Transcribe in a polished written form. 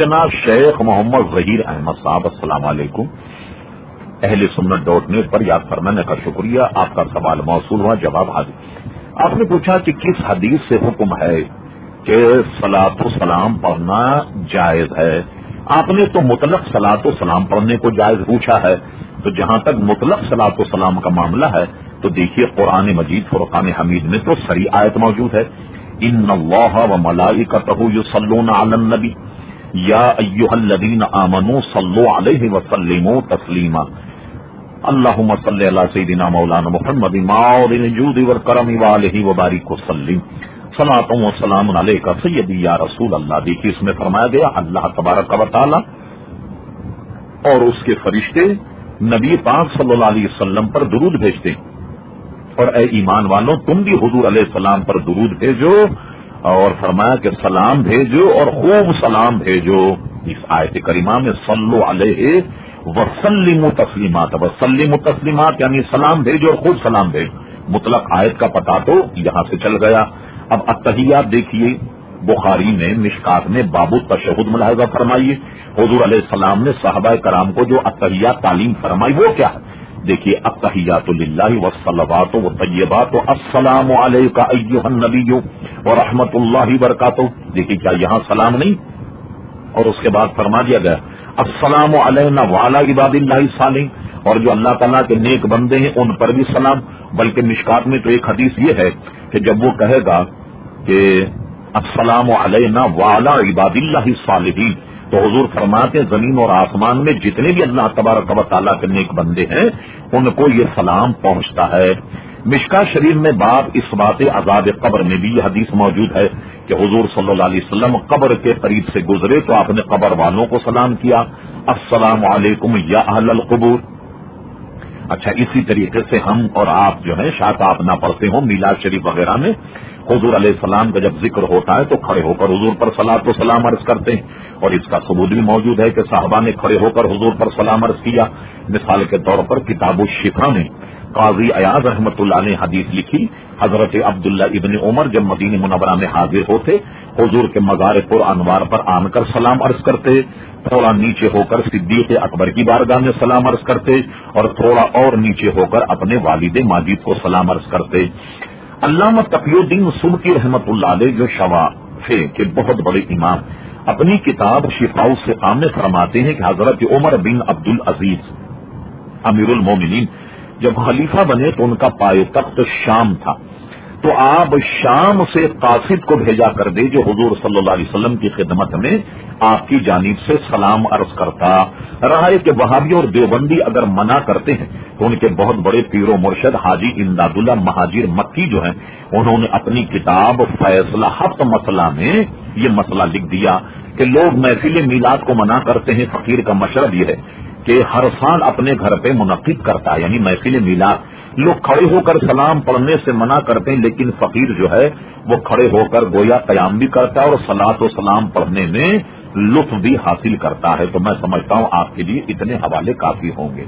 جناب شیخ محمد ظہیر احمد صاحب السلام علیکم۔ اہل سنت .net پر یاد فرمانے کا شکریہ۔ آپ کا سوال موصول ہوا، جواب حاضر۔ آپ نے پوچھا کہ کس حدیث سے حکم ہے کہ صلاۃ و سلام پڑھنا جائز ہے؟ آپ نے تو مطلق صلاۃ و سلام پڑھنے کو جائز پوچھا ہے، تو جہاں تک مطلق صلاۃ و سلام کا معاملہ ہے تو دیکھیے قرآن مجید فرقان حمید میں تو سری آیت موجود ہے، ان اللہ و ملائکتہ یصلون علی النبی یا ایھا الذین آمنوا صلوا علیہ وسلموا تسلیما اللہم صلی علی سیدنا مولانا محمد معدن الجود والکرم وآلہ وبارک وسلم صلاۃ و سلام علیک سیدی یا رسول اللہ۔ دیکھیے اس میں فرمایا گیا اللہ تبارک و تعالی اور اس کے فرشتے نبی پاک صلی اللہ علیہ وسلم پر درود بھیجتے ہیں، اور اے ایمان والوں تم بھی حضور علیہ السلام پر درود بھیجو، اور فرمایا کہ سلام بھیجو اور خوب سلام بھیجو۔ اس آیت کریمہ میں صلو علیہ وسلموا تسلیمات، وسلموا تسلیمات یعنی سلام بھیجو اور خوب سلام بھیجو۔ مطلق آیت کا پتہ تو یہاں سے چل گیا۔ اب التحیات دیکھیے بخاری میں مشکات میں باب التشہد ملاحظہ فرمائیے، حضور علیہ السلام نے صحابہ کرام کو جو التحیات تعلیم فرمائی وہ کیا ہے؟ دیکھیے التحیات للہ والصلوات والطیبات السلام علیک ایھا النبی ورحمۃ اللہ وبرکاتہ۔ دیکھیے کیا یہاں سلام نہیں؟ اور اس کے بعد فرما دیا گیا السلام علینا وعلی عباد اللہ الصالحین، اور جو اللہ تعالیٰ کے نیک بندے ہیں ان پر بھی سلام۔ بلکہ مشکات میں تو ایک حدیث یہ ہے کہ جب وہ کہے گا کہ السلام علینا وعلی عباد اللہ الصالحین، تو حضور فرماتے ہیں زمین اور آسمان میں جتنے بھی اللہ تبارک و تعالیٰ کے نیک بندے ہیں ان کو یہ سلام پہنچتا ہے۔ مشکا شریف میں باب اس بات عذاب قبر میں بھی یہ حدیث موجود ہے کہ حضور صلی اللہ علیہ وسلم قبر کے قریب سے گزرے تو آپ نے قبر والوں کو سلام کیا، السلام علیکم یا اہل القبور۔ اچھا اسی طریقے سے ہم اور آپ جو ہیں شاید آپ نہ پڑھتے ہوں میلاد شریف وغیرہ میں حضور علیہ السلام کا جب ذکر ہوتا ہے تو کھڑے ہو کر حضور پر صلاۃ و سلام عرض کرتے ہیں، اور اس کا ثبوت بھی موجود ہے کہ صحابہ نے کھڑے ہو کر حضور پر سلام عرض کیا۔ مثال کے طور پر کتاب الشفا میں قاضی ایاز رحمۃ اللہ نے حدیث لکھی، حضرت عبداللہ ابن عمر جب مدینہ منورہ میں حاضر ہوتے حضور کے مزار پر انوار پر آن کر سلام عرض کرتے، تھوڑا نیچے ہو کر صدیق اکبر کی بارگاہ میں سلام عرض کرتے، اور تھوڑا اور نیچے ہو کر اپنے والد ماجد کو سلام عرض کرتے۔ علامہ تقی الدین سبکی رحمۃ اللہ علیہ جو شوافی کے بہت بڑے امام اپنی کتاب شفاء السقام میں فرماتے ہیں کہ حضرت عمر بن عبد العزیز امیر المومنین جب خلیفہ بنے تو ان کا پائے تخت شام تھا، تو آپ شام سے قاصد کو بھیجا کر دے جو حضور صلی اللہ علیہ وسلم کی خدمت میں آپ کی جانب سے سلام عرض کرتا رہا ہے کہ وہابی اور دیوبندی اگر منع کرتے ہیں تو ان کے بہت بڑے پیر و مرشد حاجی امداد اللہ مہاجر مکی جو ہیں انہوں نے اپنی کتاب فیصلہ ہفت مسئلہ میں یہ مسئلہ لکھ دیا کہ لوگ محفل میلاد کو منع کرتے ہیں، فقیر کا مشرب یہ ہے کہ ہر سال اپنے گھر پہ منعقد کرتا ہے، یعنی محفل میلاد لوگ کھڑے ہو کر سلام پڑھنے سے منع کرتے ہیں، لیکن فقیر جو ہے وہ کھڑے ہو کر گویا قیام بھی کرتا ہے اور صلاۃ و سلام پڑھنے میں لطف بھی حاصل کرتا ہے۔ تو میں سمجھتا ہوں آپ کے لیے اتنے حوالے کافی ہوں گے۔